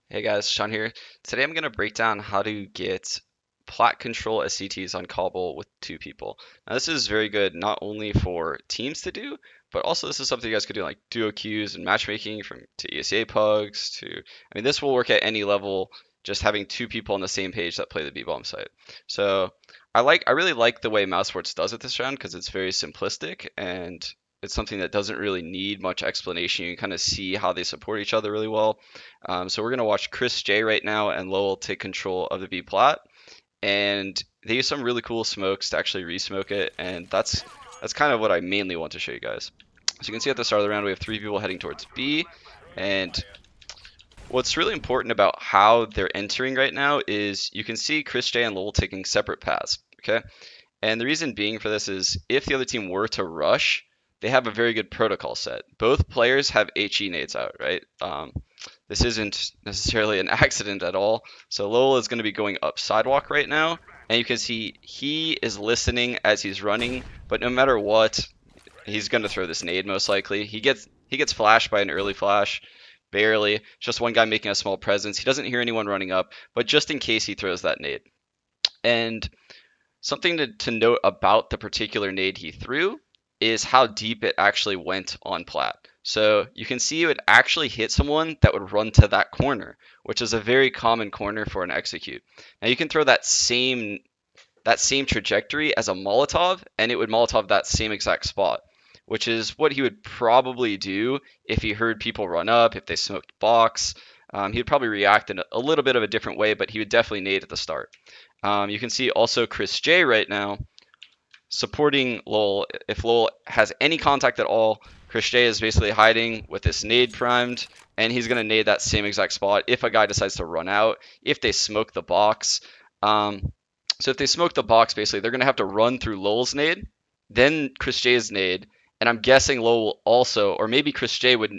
Hey guys, Sean here. Today I'm going to break down how to get plat control SCTs on Cobble with two people. Now this is very good not only for teams to do, but also this is something you guys could do like duo queues and matchmaking from to ESA pugs to, this will work at any level, just having two people on the same page that play the B-bomb site. So I really like the way Mousesports does it this round because it's very simplistic and it's something that doesn't really need much explanation. You can kind of see how they support each other really well. So we're going to watch Chris J right now and Lowell take control of the B plat. And they use some really cool smokes to actually re-smoke it. And that's kind of what I mainly want to show you guys. So you can see at the start of the round, we have three people heading towards B. And what's really important about how they're entering right now is you can see Chris J and Lowell taking separate paths. Okay. And the reason being for this is if the other team were to rush, they have a very good protocol set. Both players have HE nades out, right? This isn't necessarily an accident at all. So Lowell is going to be going up sidewalk right now, and you can see he is listening as he's running, but no matter what, he's going to throw this nade most likely. He gets flashed by an early flash, barely. Just one guy making a small presence. He doesn't hear anyone running up, but just in case he throws that nade. And something to note about the particular nade he threw is how deep it actually went on plat. So you can see it would actually hit someone that would run to that corner, which is a very common corner for an execute. Now you can throw that same trajectory as a Molotov, and it would Molotov that same exact spot, which is what he would probably do if he heard people run up, if they smoked box. He would probably react in a little bit of a different way, but he would definitely nade at the start. You can see also Chris J right now supporting Lowell. If Lowell has any contact at all, Chris J is basically hiding with this nade primed, and he's going to nade that same exact spot if a guy decides to run out, if they smoke the box. So if they smoke the box, basically, they're going to have to run through Lowell's nade, then Chris J's nade, and I'm guessing Lowell will also, or maybe Chris J would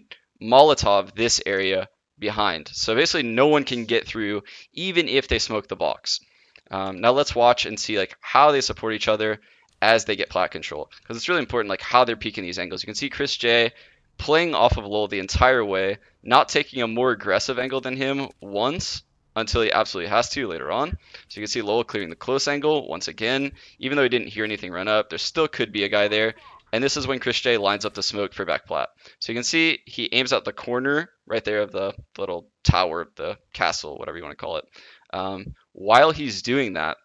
Molotov this area behind. So basically, no one can get through, even if they smoke the box. Now let's watch and see like how they support each other as they get plat control, because it's really important like how they're peaking these angles. You can see Chris J playing off of Lowell the entire way, not taking a more aggressive angle than him once until he absolutely has to later on. So you can see Lowell clearing the close angle once again. Even though he didn't hear anything run up, there still could be a guy there. And this is when Chris J lines up the smoke for back plat. So you can see he aims at the corner right there of the little tower, the castle, whatever you want to call it. While he's doing that,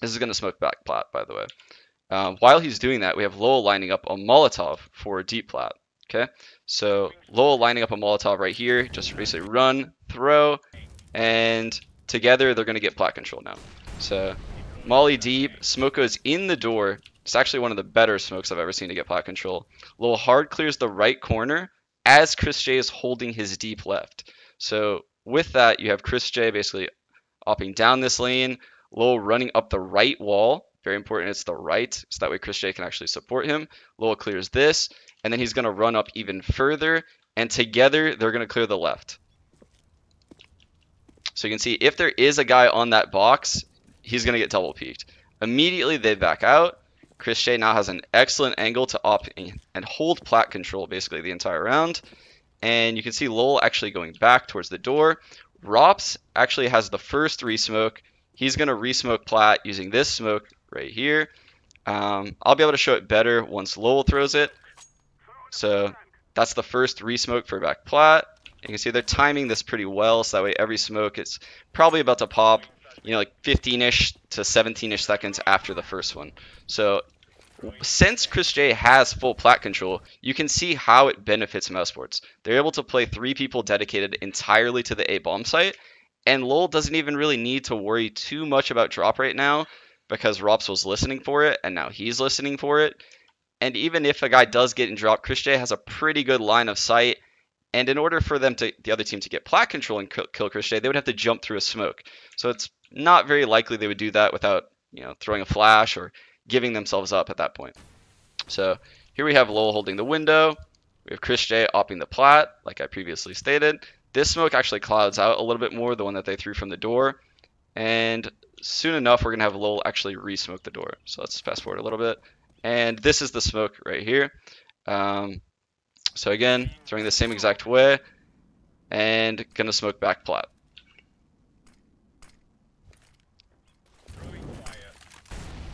this is going to smoke back plat, by the way. While he's doing that, we have Lowell lining up a Molotov for a deep plat. Okay, so Lowell lining up a Molotov right here, just basically run, throw, and together they're going to get plat control now. So Molly deep, smoke goes in the door. It's actually one of the better smokes I've ever seen to get plat control. Lowell hard clears the right corner as Chris J is holding his deep left. So with that, you have Chris J basically opping down this lane, Lowell running up the right wall. Very important, it's the right, so that way Chris J can actually support him. Lowell clears this, and then he's going to run up even further, and together they're going to clear the left. So you can see if there is a guy on that box, he's going to get double peaked. Immediately they back out. Chris J now has an excellent angle to op and hold plat control basically the entire round. And you can see Lowell actually going back towards the door. Rops actually has the first re-smoke. He's going to re-smoke plat using this smoke right here. I'll be able to show it better once Lowell throws it. So that's the first re-smoke for back plat. You can see they're timing this pretty well, so that way every smoke is probably about to pop, like 15-ish to 17-ish seconds after the first one. So since Chris J has full plat control, you can see how it benefits Mousesports. They're able to play three people dedicated entirely to the A bomb site, and Lowell doesn't even really need to worry too much about drop right now because Rops was listening for it, and now he's listening for it. And even if a guy does get in drop, Chris J has a pretty good line of sight. And in order for the other team to get plat control and kill Chris J, they would have to jump through a smoke. So it's not very likely they would do that without, throwing a flash or giving themselves up at that point. So here we have Lowell holding the window. We have Chris J opping the plat, like I previously stated. This smoke actually clouds out a little bit more, the one that they threw from the door. And soon enough, we're going to have Lowell actually re-smoke the door. So let's fast forward a little bit. And this is the smoke right here. So again, throwing the same exact way and gonna smoke back plat.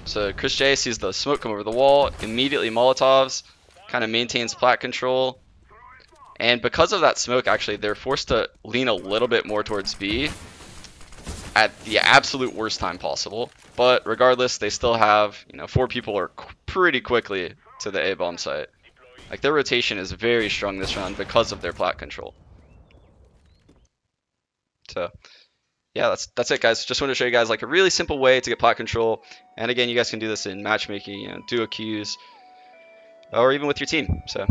So Chris J sees the smoke come over the wall, immediately Molotovs, kind of maintains plat control. And because of that smoke, actually, they're forced to lean a little bit more towards B at the absolute worst time possible. But regardless, they still have, 4 people are pretty quickly to the A bomb site. Like, their rotation is very strong this round because of their plat control. So yeah, that's it, guys. Just wanted to show you guys like a really simple way to get plat control. And again, you guys can do this in matchmaking, duo queues, or even with your team. So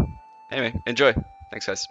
anyway, enjoy. Thanks, guys.